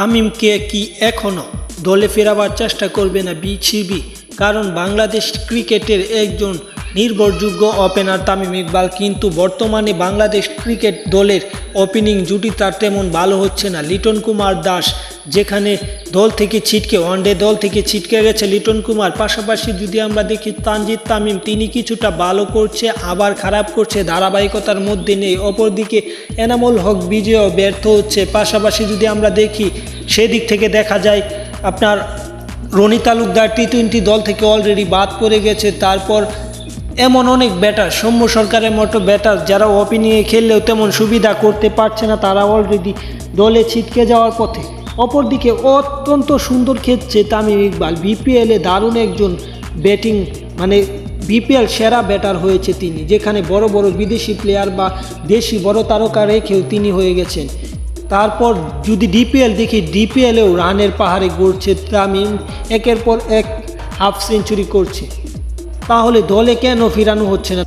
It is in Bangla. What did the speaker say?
তামিমকে কি এখনও দলে ফেরাবার চেষ্টা করবে না বিসিবি? কারণ বাংলাদেশ ক্রিকেটের একজন নির্ভরযোগ্য ওপেনার তামিম ইকবাল, কিন্তু বর্তমানে বাংলাদেশ ক্রিকেট দলের ওপেনিং জুটি তার তেমন ভালো হচ্ছে না। লিটন কুমার দাস যেখানে দল থেকে ছিটকে ওয়ানডে দল থেকে ছিটকে গেছে লিটন কুমার, পাশাপাশি যদি আমরা দেখি তানজিদ তামিম, তিনি কিছুটা ভালো করছে আবার খারাপ করছে, ধারাবাহিকতার মধ্যে নেই। অপরদিকে এনামুল হক বিজয়ও ব্যর্থ হচ্ছে। পাশাপাশি যদি আমরা দেখি সেদিক থেকে দেখা যায় আপনার রনি তালুকদার টি-20 দল থেকে অলরেডি বাদ পড়ে গেছে। তারপর এমন অনেক ব্যাটার, সৌম্য সরকারের মতো ব্যাটার যারা ওপেনিংয়ে খেললেও তেমন সুবিধা করতে পারছে না, তারা অলরেডি দলে ছিটকে যাওয়ার পথে। অপরদিকে অত্যন্ত সুন্দর খেলছে তামিম ইকবাল, বিপিএলে দারুণ একজন ব্যাটিং, মানে বিপিএল সেরা ব্যাটার হয়েছে তিনি, যেখানে বড় বড় বিদেশি প্লেয়ার বা দেশি বড় তারকা রেখেও তিনি হয়ে গেছেন। তারপর যদি ডিপিএল দেখি, ডিপিএলেও রানের পাহাড়ে গড়ছে তামিম, একের পর এক হাফ সেঞ্চুরি করছে। তাহলে দলে কেন ফেরানো হচ্ছে না?